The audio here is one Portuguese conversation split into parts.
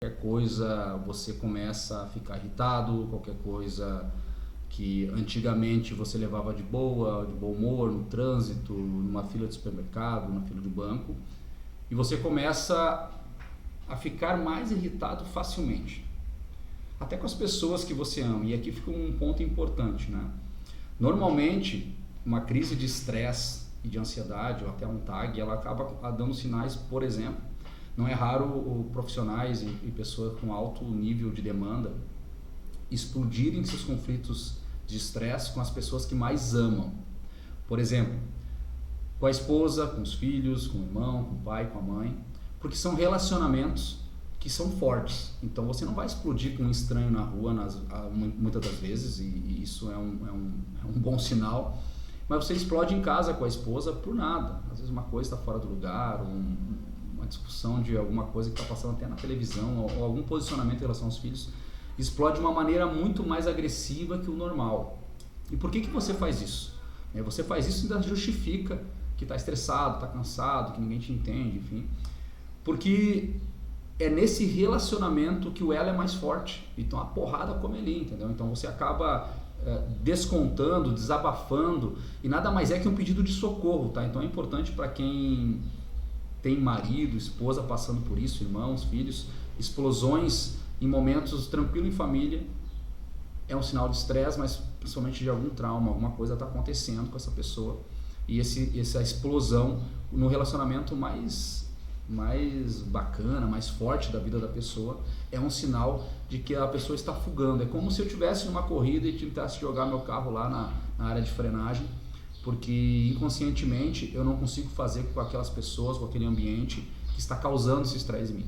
qualquer coisa você começa a ficar irritado, qualquer coisa que antigamente você levava de bom humor, no trânsito, numa fila de supermercado, numa fila de banco, e você começa a ficar mais irritado facilmente, até com as pessoas que você ama. E aqui fica um ponto importante, né? Normalmente, uma crise de estresse e de ansiedade, ou até um TAG, ela acaba dando sinais, por exemplo, não é raro profissionais e pessoas com alto nível de demanda explodirem seus conflitos de estresse com as pessoas que mais amam. Por exemplo, com a esposa, com os filhos, com o irmão, com o pai, com a mãe, porque são relacionamentos que são fortes. Então você não vai explodir com um estranho na rua muitas das vezes, e isso é um bom sinal, mas você explode em casa com a esposa por nada. Às vezes uma coisa está fora do lugar, uma discussão de alguma coisa que está passando até na televisão, ou algum posicionamento em relação aos filhos, explode de uma maneira muito mais agressiva que o normal. E por que você faz isso? Você faz isso e ainda justifica que está estressado, está cansado, que ninguém te entende, enfim. Porque é nesse relacionamento que o elo é mais forte. Então a porrada come ali, entendeu? Então você acaba descontando, desabafando, e nada mais é que um pedido de socorro, tá? Então é importante para quem tem marido, esposa passando por isso, irmãos, filhos, explosões em momentos tranquilo em família, é um sinal de estresse, mas principalmente de algum trauma, alguma coisa está acontecendo com essa pessoa, e essa explosão no relacionamento mais bacana, mais forte da vida da pessoa, é um sinal de que a pessoa está fugando. É como se eu estivesse numa corrida e tentasse jogar meu carro lá na área de frenagem, porque inconscientemente eu não consigo fazer com aquelas pessoas, com aquele ambiente que está causando esse estresse em mim.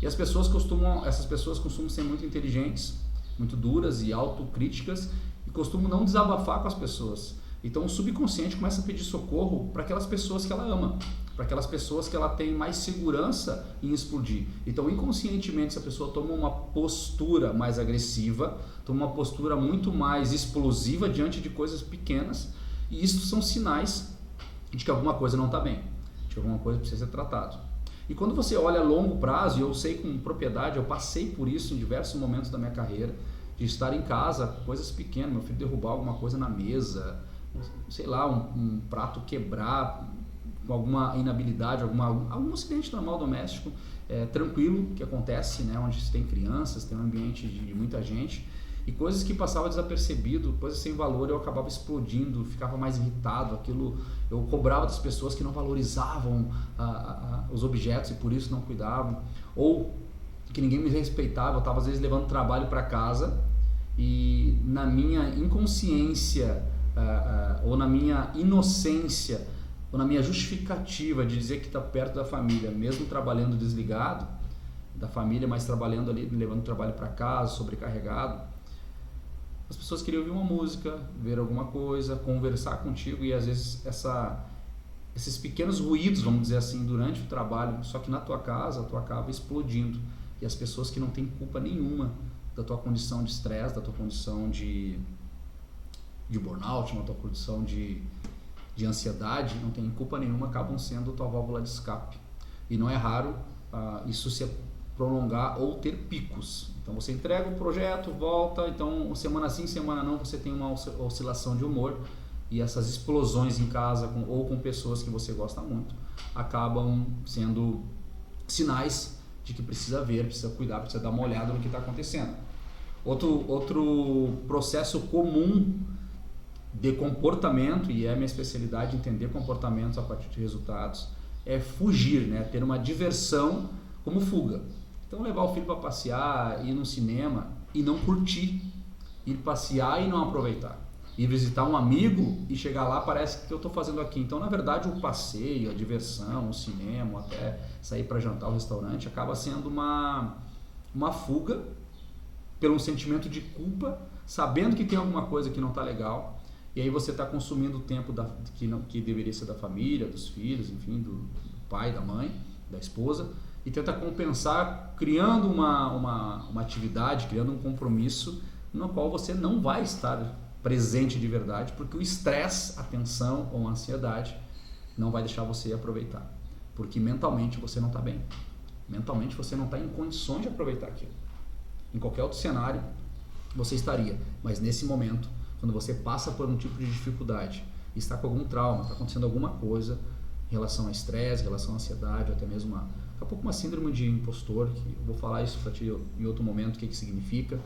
E essas pessoas costumam ser muito inteligentes, muito duras e autocríticas, e costumam não desabafar com as pessoas. Então o subconsciente começa a pedir socorro para aquelas pessoas que ela ama, para aquelas pessoas que ela tem mais segurança em explodir. Então inconscientemente, se a pessoa toma uma postura mais agressiva, toma uma postura muito mais explosiva diante de coisas pequenas, e isso são sinais de que alguma coisa não está bem, de que alguma coisa precisa ser tratado. E quando você olha a longo prazo, e eu sei com propriedade, eu passei por isso em diversos momentos da minha carreira, de estar em casa, coisas pequenas, meu filho derrubar alguma coisa na mesa, sei lá, um prato quebrar, com alguma inabilidade, algum acidente normal doméstico, tranquilo, que acontece, né, onde tem crianças, tem um ambiente de muita gente, e coisas que passavam desapercebido, coisas sem valor, eu acabava explodindo, ficava mais irritado, aquilo eu cobrava das pessoas que não valorizavam os objetos e por isso não cuidavam, ou que ninguém me respeitava. Eu estava às vezes levando trabalho para casa e na minha inconsciência ou na minha inocência ou na minha justificativa de dizer que está perto da família, mesmo trabalhando desligado da família, mas trabalhando ali, levando trabalho para casa, sobrecarregado, as pessoas queriam ouvir uma música, ver alguma coisa, conversar contigo, e às vezes esses pequenos ruídos, vamos dizer assim, durante o trabalho, só que na tua casa, tu acaba explodindo, e as pessoas que não têm culpa nenhuma da tua condição de estresse, da tua condição de burnout, da tua condição de ansiedade, não tem culpa nenhuma, acabam sendo tua válvula de escape. E não é raro isso se prolongar ou ter picos. Então você entrega o projeto, volta, então semana sim, semana não, você tem uma oscilação de humor, e essas explosões em casa ou com pessoas que você gosta muito acabam sendo sinais de que precisa ver, precisa cuidar, precisa dar uma olhada no que está acontecendo. Outro processo comum de comportamento, e é a minha especialidade entender comportamentos a partir de resultados, é fugir, né? Ter uma diversão como fuga. Então levar o filho para passear, ir no cinema e não curtir, ir passear e não aproveitar, ir visitar um amigo e chegar lá, parece que eu estou fazendo aqui. Então na verdade o passeio, a diversão, o cinema, até sair para jantar ao restaurante, acaba sendo uma fuga pelo sentimento de culpa, sabendo que tem alguma coisa que não está legal. E aí você está consumindo o tempo que deveria ser da família, dos filhos, enfim, do pai, da mãe, da esposa, e tenta compensar criando uma atividade, criando um compromisso no qual você não vai estar presente de verdade, porque o estresse, a tensão ou a ansiedade não vai deixar você aproveitar, porque mentalmente você não está bem. Mentalmente você não está em condições de aproveitar aquilo. Em qualquer outro cenário você estaria, mas nesse momento, quando você passa por um tipo de dificuldade, está com algum trauma, está acontecendo alguma coisa em relação a estresse, em relação a ansiedade, ou até mesmo daqui a pouco uma síndrome de impostor, que eu vou falar isso para ti em outro momento, o que significa.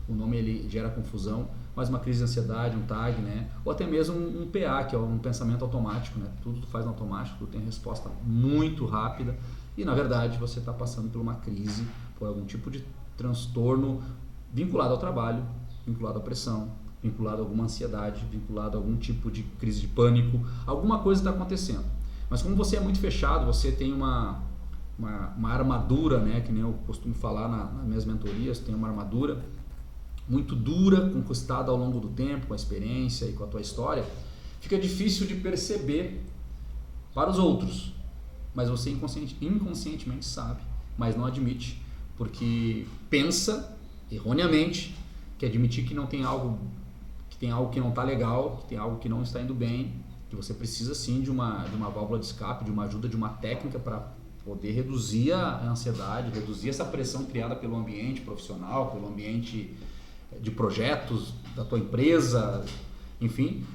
O nome ele gera confusão, mas uma crise de ansiedade, um TAG, né? Ou até mesmo um PA, que é um pensamento automático, né? Tudo tu faz no automático, tu tem resposta muito rápida e na verdade você está passando por uma crise, por algum tipo de transtorno vinculado ao trabalho, vinculado à pressão, vinculado a alguma ansiedade, vinculado a algum tipo de crise de pânico, alguma coisa está acontecendo. Mas como você é muito fechado, você tem uma armadura, né? Que nem eu costumo falar nas minhas mentorias, tem uma armadura muito dura, conquistada ao longo do tempo, com a experiência e com a tua história, fica difícil de perceber para os outros, mas você inconscientemente sabe, mas não admite, porque pensa erroneamente que admitir que não tem algo, que tem algo que não está legal, que tem algo que não está indo bem, que você precisa sim de uma válvula de escape, de uma ajuda, de uma técnica para poder reduzir a ansiedade, reduzir essa pressão criada pelo ambiente profissional, pelo ambiente de projetos da tua empresa, enfim,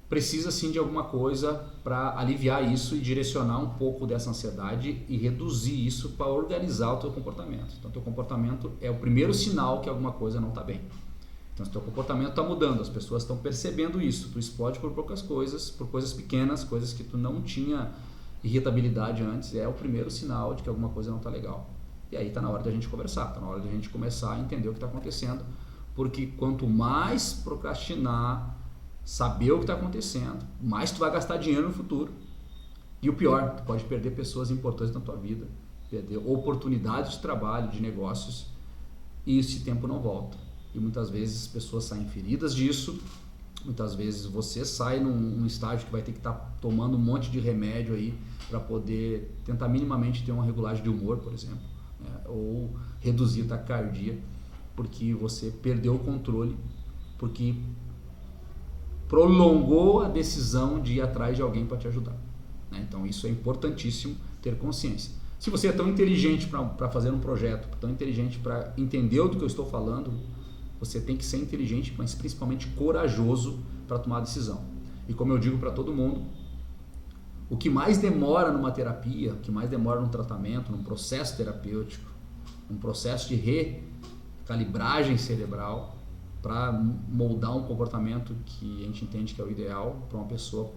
precisa sim de alguma coisa para aliviar isso e direcionar um pouco dessa ansiedade e reduzir isso para organizar o teu comportamento. Então, teu comportamento é o primeiro sinal que alguma coisa não está bem. Então, se teu comportamento está mudando, as pessoas estão percebendo isso, tu explode por poucas coisas, por coisas pequenas, coisas que tu não tinha irritabilidade antes, é o primeiro sinal de que alguma coisa não está legal. E aí está na hora da gente conversar, está na hora da gente começar a entender o que está acontecendo, porque quanto mais procrastinar, saber o que está acontecendo, mais tu vai gastar dinheiro no futuro. E o pior, tu pode perder pessoas importantes na tua vida, perder oportunidades de trabalho, de negócios, e esse tempo não volta. E muitas vezes as pessoas saem feridas disso, muitas vezes você sai num estágio que vai ter que estar tomando um monte de remédio aí para poder tentar minimamente ter uma regulagem de humor, por exemplo, né? Ou reduzir a taquicardia, porque você perdeu o controle, porque prolongou a decisão de ir atrás de alguém para te ajudar, né? Então isso é importantíssimo ter consciência. Se você é tão inteligente para fazer um projeto, tão inteligente para entender do que eu estou falando, você tem que ser inteligente, mas principalmente corajoso para tomar a decisão. E como eu digo para todo mundo, o que mais demora numa terapia, o que mais demora num tratamento, num processo terapêutico, num processo de recalibragem cerebral para moldar um comportamento que a gente entende que é o ideal para uma pessoa,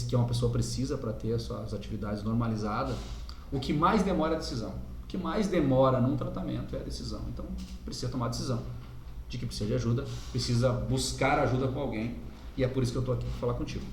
que uma pessoa precisa para ter as suas atividades normalizadas, o que mais demora é a decisão. O que mais demora num tratamento é a decisão. Então, precisa tomar a decisão de que precisa de ajuda, precisa buscar ajuda com alguém, e é por isso que eu estou aqui para falar contigo.